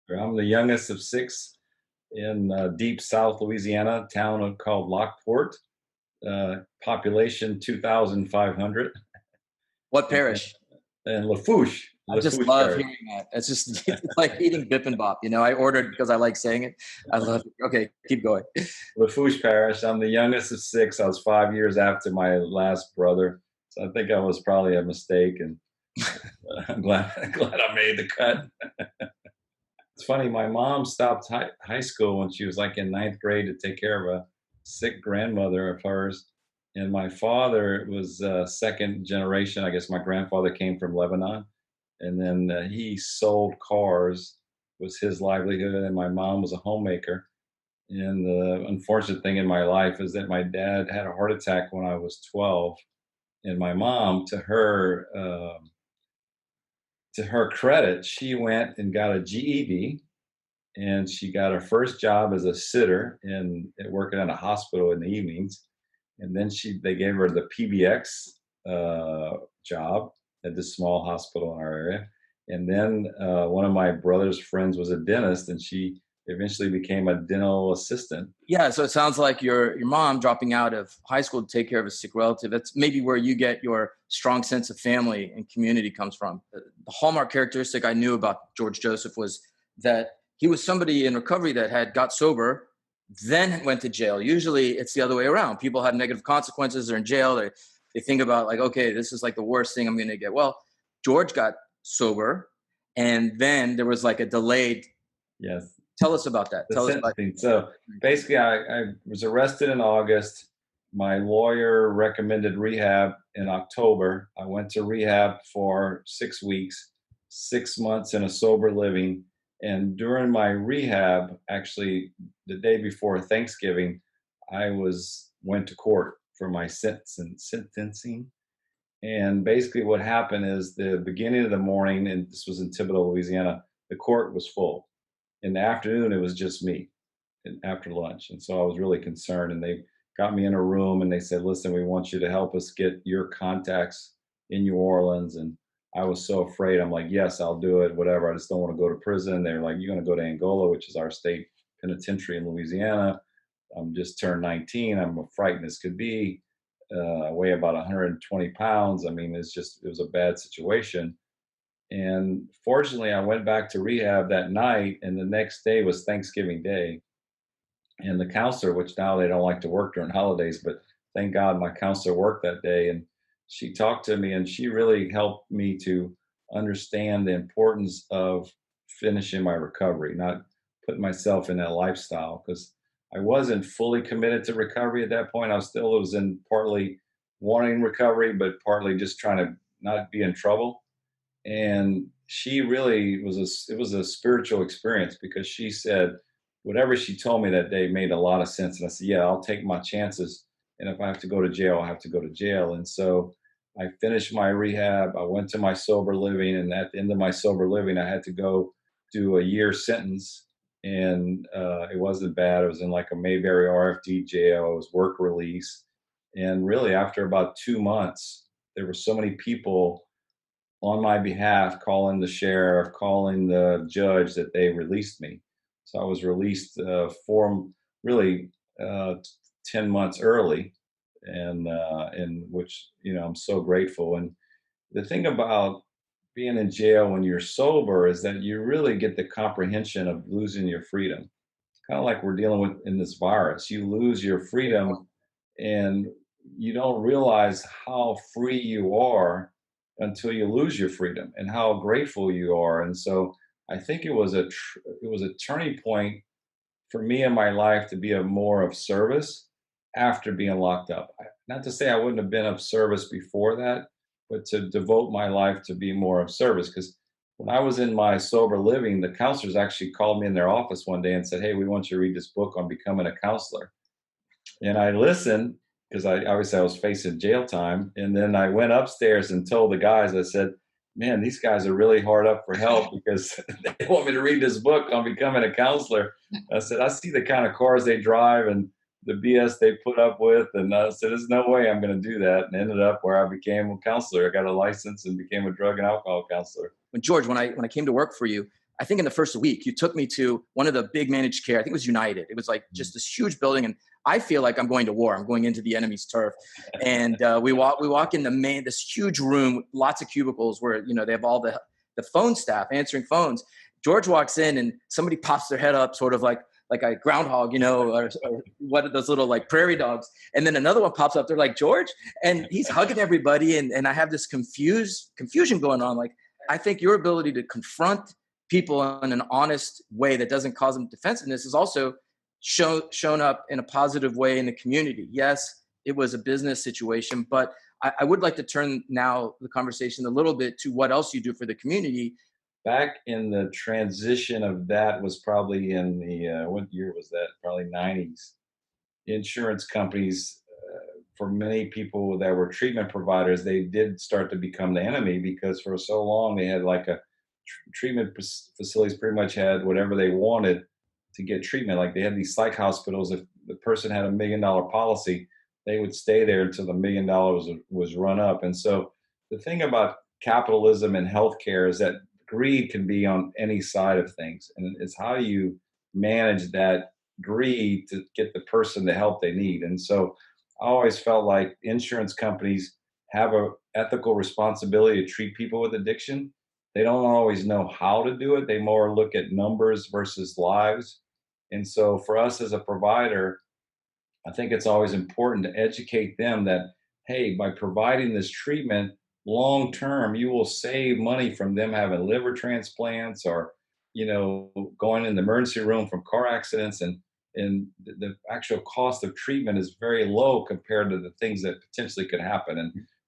I'm the youngest of six in deep South Louisiana, called Lockport. Population 2,500. What parish? And Lafourche, I just Lafourche love Parish. hearing that. It's just it's like eating bibimbap. I ordered because I like saying it. I love it. Okay, keep going. Lafourche Parish. I'm the youngest of six. I was 5 years after my last brother, so I think I was probably a mistake, and I'm glad I made the cut. It's funny. My mom stopped high school when she was like in ninth grade to take care of a sick grandmother of hers, and my father was second generation. I guess my grandfather came from Lebanon, and then he sold cars was his livelihood, and my mom was a homemaker. And the unfortunate thing in my life is that my dad had a heart attack when I was 12, and my mom, to her credit, she went and got a GED, and she got her first job as a sitter in working at a hospital in the evenings. And then they gave her the PBX job at this small hospital in our area. And then one of my brother's friends was a dentist, and she eventually became a dental assistant. Yeah, so it sounds like your mom dropping out of high school to take care of a sick relative. That's maybe where you get your strong sense of family and community comes from. The hallmark characteristic I knew about George Joseph was that he was somebody in recovery that had got sober, then went to jail. Usually it's the other way around. People have negative consequences, they're in jail, they think about like, okay, this is like the worst thing I'm going to get. Well, George got sober, and then there was like a delayed. Yes. Tell us about that. The Tell us about. sentencing. So basically, I was arrested in August. My lawyer recommended rehab in October. I went to rehab for 6 weeks, 6 months in a sober living. And during my rehab, actually, the day before Thanksgiving, went to court for my sentencing. And basically, what happened is the beginning of the morning, and this was in Thibodaux, Louisiana, the court was full. In the afternoon, it was just me after lunch. And so I was really concerned. And they got me in a room and they said, listen, we want you to help us get your contacts in New Orleans. And I was so afraid. I'm like, yes, I'll do it, whatever. I just don't want to go to prison. They're like, you're going to go to Angola, which is our state penitentiary in Louisiana. I'm just turned 19. I'm frightened as could be. I weigh about 120 pounds. I mean, it was a bad situation. And fortunately, I went back to rehab that night, and the next day was Thanksgiving Day. And the counselor, which now they don't like to work during holidays, but thank God my counselor worked that day. And she talked to me, and she really helped me to understand the importance of finishing my recovery, not putting myself in that lifestyle, because I wasn't fully committed to recovery at that point. I was in partly wanting recovery, but partly just trying to not be in trouble. And she really it was a spiritual experience, because she said whatever she told me that day made a lot of sense. And I said, yeah, I'll take my chances, and if I have to go to jail, I have to go to jail. And so I finished my rehab. I went to my sober living, and at the end of my sober living, I had to go do a year sentence. And it wasn't bad. It was in like a Mayberry RFD jail. It was work release. And really, after about 2 months, there were so many people on my behalf, calling the sheriff, calling the judge, that they released me. So I was released really uh, 10 months early, and in which, I'm so grateful. And the thing about being in jail when you're sober is that you really get the comprehension of losing your freedom. Kind of like we're dealing with in this virus. You lose your freedom, and you don't realize how free you are until you lose your freedom, and how grateful you are. And so I think it was a turning point for me in my life to be of more of service after being locked up. Not to say I wouldn't have been of service before that, but to devote my life to be more of service. Because when I was in my sober living, the counselors actually called me in their office one day and said, hey, we want you to read this book on becoming a counselor. And I listened, because I was facing jail time. And then I went upstairs and told the guys, I said, man, these guys are really hard up for help, because they want me to read this book on becoming a counselor. I said, I see the kind of cars they drive and the BS they put up with. And I said, there's no way I'm going to do that. And ended up where I became a counselor. I got a license and became a drug and alcohol counselor. When George, when I came to work for you, I think in the first week, you took me to one of the big managed care. I think it was United. It was like just this huge building, and I feel like I'm going to war. I'm going into the enemy's turf. And we walk in this huge room, lots of cubicles where they have all the phone staff answering phones. George walks in, and somebody pops their head up, sort of like a groundhog, or what are those little like prairie dogs. And then another one pops up. They're like, George, and he's hugging everybody, and I have this confusion going on. Like, I think your ability to confront people in an honest way that doesn't cause them defensiveness is also shown up in a positive way in the community. Yes, it was a business situation, but I would like to turn now the conversation a little bit to what else you do for the community. Back in the transition of that was probably in the what year was that? Probably 90s. Insurance companies, for many people that were treatment providers, they did start to become the enemy because for so long they had like a treatment facilities pretty much had whatever they wanted to get treatment. Like they had these psych hospitals. If the person had $1 million policy, they would stay there until the $1 million was run up. And so the thing about capitalism and healthcare is that greed can be on any side of things, and it's how you manage that greed to get the person the help they need. And so I always felt like insurance companies have a ethical responsibility to treat people with addiction. They don't always know how to do it. They more look at numbers versus lives. And so for us as a provider, I think it's always important to educate them that, hey, by providing this treatment long term, you will save money from them having liver transplants or, going in the emergency room from car accidents. And the actual cost of treatment is very low compared to the things that potentially could happen.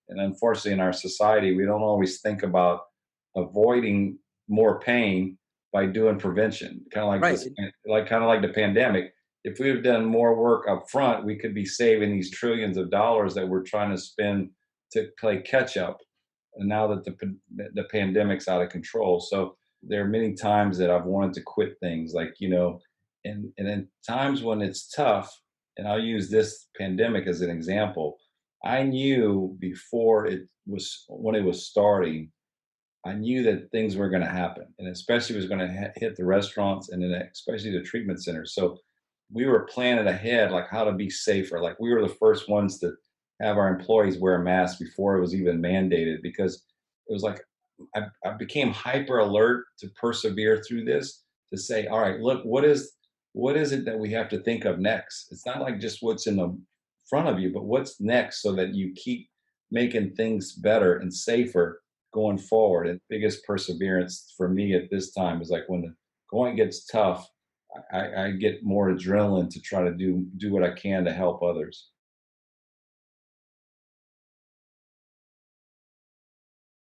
And unfortunately, in our society, we don't always think about avoiding more pain by doing prevention. Kind of like Right. this, kind of like the pandemic. If we have done more work up front, we could be saving these trillions of dollars that we're trying to spend to play catch up. And now that the pandemic's out of control, so there are many times that I've wanted to quit things, like and in times when it's tough. And I'll use this pandemic as an example. I knew before it was when it was starting. I knew that things were going to happen, and especially it was going to hit the restaurants and then especially the treatment centers. So we were planning ahead, like how to be safer. Like we were the first ones to have our employees wear masks before it was even mandated because it was like I became hyper alert to persevere through this to say, all right, look, what is it that we have to think of next? It's not like just what's in the front of you, but what's next so that you keep making things better and safer going forward. And biggest perseverance for me at this time is like when the going gets tough, I get more adrenaline to try to do what I can to help others.